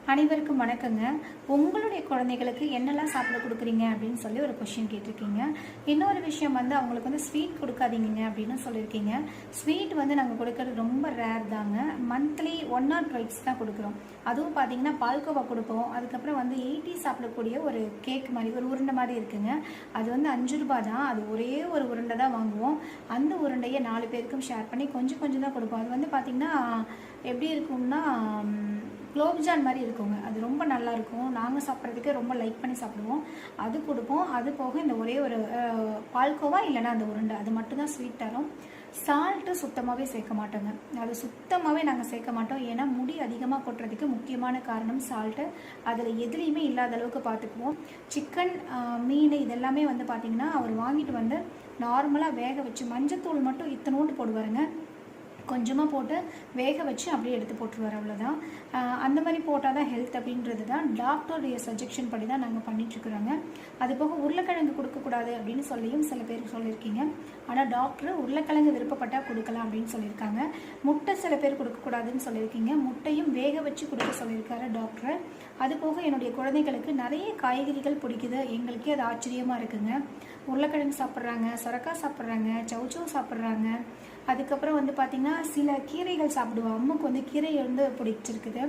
அனைவருக்கும் வணக்கங்க. உங்களுடைய குழந்தைகளுக்கு என்னெல்லாம் சாப்பிட கொடுக்குறீங்க அப்படின்னு சொல்லி ஒரு கொஷின் கேட்டிருக்கீங்க. இன்னொரு விஷயம் வந்து அவங்களுக்கு வந்து ஸ்வீட் கொடுக்காதீங்க அப்படின்னு சொல்லியிருக்கீங்க. ஸ்வீட் வந்து நாங்கள் கொடுக்கறது ரொம்ப ரேர் தாங்க. மந்த்லி 1 or 2 தான் கொடுக்குறோம். அதுவும் பார்த்தீங்கன்னா பால்கோவா கொடுப்போம். அதுக்கப்புறம் வந்து 80 சாப்பிடக்கூடிய ஒரு கேக் மாதிரி ஒரு உருண்டை மாதிரி இருக்குங்க. அது வந்து 5 ரூபாய் தான். அது ஒரே ஒரு உருண்டை தான் வாங்குவோம். அந்த உருண்டையை 4 பேருக்கும் ஷேர் பண்ணி கொஞ்சம் கொஞ்சம் தான் கொடுப்போம். அது வந்து பார்த்திங்கன்னா எப்படி இருக்கும்னா குலோப்ஜான் மாதிரி இருக்குங்க. அது ரொம்ப நல்லாயிருக்கும். நாங்கள் சாப்பிட்றதுக்கு ரொம்ப லைக் பண்ணி சாப்பிடுவோம். அது கொடுப்போம். அது போக இந்த ஒரே ஒரு பால்கோவா இல்லைன்னா அந்த உருண்டை அது மட்டும்தான் ஸ்வீட் தரும். சால்ட்டு சுத்தமாகவே சேர்க்க மாட்டோங்க. அது சுத்தமாகவே நாங்கள் சேர்க்க மாட்டோம். ஏன்னா முடி அதிகமாக கொட்டுறதுக்கு முக்கியமான காரணம் சால்ட்டு. அதில் எதுலேயுமே இல்லாத அளவுக்கு பார்த்துக்குவோம். சிக்கன், மீன் இதெல்லாமே வந்து பார்த்திங்கன்னா அவர் வாங்கிட்டு வந்து நார்மலாக வேக வச்சு மஞ்சத்தூள் மட்டும் இத்தனோண்டு போடுவாருங்க. கொஞ்சமாக போட்டு வேக வச்சு அப்படியே எடுத்து போட்டுருவார். அவ்வளோதான். அந்த மாதிரி போட்டால் தான் ஹெல்த் அப்படின்றது தான் டாக்டருடைய சஜெக்ஷன் படி தான் நாங்கள் பண்ணிகிட்ருக்குறோங்க. அது போக உருளைக்கிழங்கு கொடுக்கக்கூடாது அப்படின்னு சொல்லியும் சில பேர் சொல்லியிருக்கீங்க. ஆனால் டாக்டர் உருளைக்கிழங்கு விருப்பப்பட்டால் கொடுக்கலாம் அப்படின்னு சொல்லியிருக்காங்க. முட்டை சில பேர் கொடுக்கக்கூடாதுன்னு சொல்லியிருக்கீங்க. முட்டையும் வேக வச்சு கொடுக்க சொல்லியிருக்காரு டாக்டர். அது போக என்னுடைய குழந்தைகளுக்கு நிறைய காய்கறிகள் பிடிக்குது. எங்களுக்கே அது ஆச்சரியமாக இருக்குங்க. உருளைக்கிழங்கு சாப்பிட்றாங்க, சொரக்காய் சாப்பிட்றாங்க, சவுச்சவு சாப்பிட்றாங்க. அதுக்கப்புறம் வந்து பார்த்திங்கன்னா சில கீரைகள் சாப்பிடுவோம். அம்முக்கு வந்து கீரை வந்து பிடிச்சிருக்குது.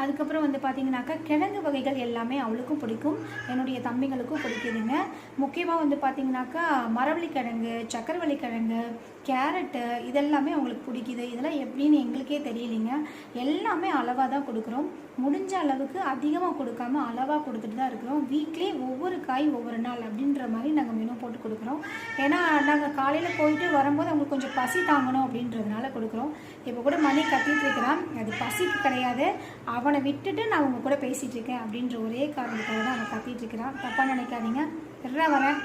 அதுக்கப்புறம் வந்து பார்த்திங்கனாக்கா கிழங்கு வகைகள் எல்லாமே அவளுக்கும் பிடிக்கும், என்னுடைய தம்பிங்களுக்கும் பிடிக்குதுங்க. முக்கியமாக வந்து பார்த்திங்கனாக்கா மரவள்ளிக்கிழங்கு, சக்கரவள்ளிக்கிழங்கு, கேரட்டு இதெல்லாமே அவங்களுக்கு பிடிக்குது. இதெல்லாம் எப்படின்னு எங்களுக்கே தெரியலைங்க. எல்லாமே அளவாக தான் கொடுக்குறோம். முடிஞ்ச அளவுக்கு அதிகமாக கொடுக்காம அளவாக கொடுத்துட்டு தான் இருக்கிறோம். வீக்லி ஒவ்வொரு காய் ஒவ்வொரு நாள் அப்படின்ற மாதிரி நாங்கள் மெனு போட்டு கொடுக்குறோம். ஏன்னா நாங்கள் காலையில் போயிட்டு வரும்போது அவங்களுக்கு கொஞ்சம் பசி தாங்கணும் அப்படின்றதுனால கொடுக்குறோம். இப்போ கூட மணி கத்திட்டு இருக்கிறான். அது பசிக்கு கிடையாது, அவனை விட்டுட்டு நான் அவங்க கூட பேசிகிட்டு இருக்கேன் அப்படின்ற ஒரே காரணத்துக்காக தான் அவன் கத்திட்டு இருக்கிறான். தப்பாக நினைக்காதீங்க, வரேன்.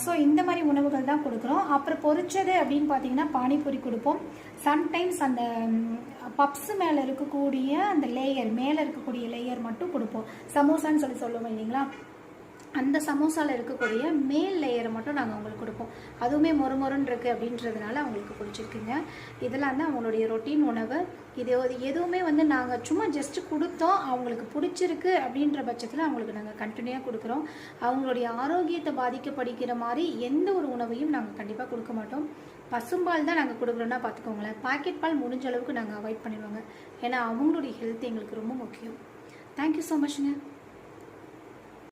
ஸோ இந்த மாதிரி உணவுகள் தான் கொடுக்குறோம். அப்புறம் பொரிச்சது அப்படின்னு பார்த்தீங்கன்னா பானிபூரி கொடுப்போம். சம்டைம்ஸ் அந்த பப்ஸ் மேலே இருக்கக்கூடிய அந்த லேயர், மேலே இருக்கக்கூடிய லேயர் மட்டும் கொடுப்போம். சமோசான்னு சொல்லுவோம் இல்லைங்களா, அந்த சமோசாவில் இருக்கக்கூடிய மேல் லேயரை மட்டும் நாங்கள் அவங்களுக்கு கொடுப்போம். அதுவுமே மொறுமொறுன்னு இருக்குது அப்படின்றதுனால அவங்களுக்கு பிடிச்சிருக்குங்க. இதெல்லாம் தான் அவங்களுடைய ரொட்டீன் உணவு. இது எதுவுமே வந்து நாங்கள் சும்மா ஜஸ்ட்டு கொடுத்தோம், அவங்களுக்கு பிடிச்சிருக்கு அப்படின்ற பட்சத்தில் அவங்களுக்கு நாங்கள் கண்டினியூவாக கொடுக்குறோம். அவங்களுடைய ஆரோக்கியத்தை பாதிக்கப்படுகிற மாதிரி எந்த ஒரு உணவையும் நாங்கள் கண்டிப்பாக கொடுக்க மாட்டோம். பசும்பால் தான் நாங்கள் கொடுக்குறோன்னா பார்த்துக்கோங்களேன். பாக்கெட் பால் முடிஞ்ச அளவுக்கு நாங்கள் அவாய்ட் பண்ணிடுவோங்க. ஏன்னா அவங்களுடைய ஹெல்த் எங்களுக்கு ரொம்ப முக்கியம். Thank you so மச்ங்க.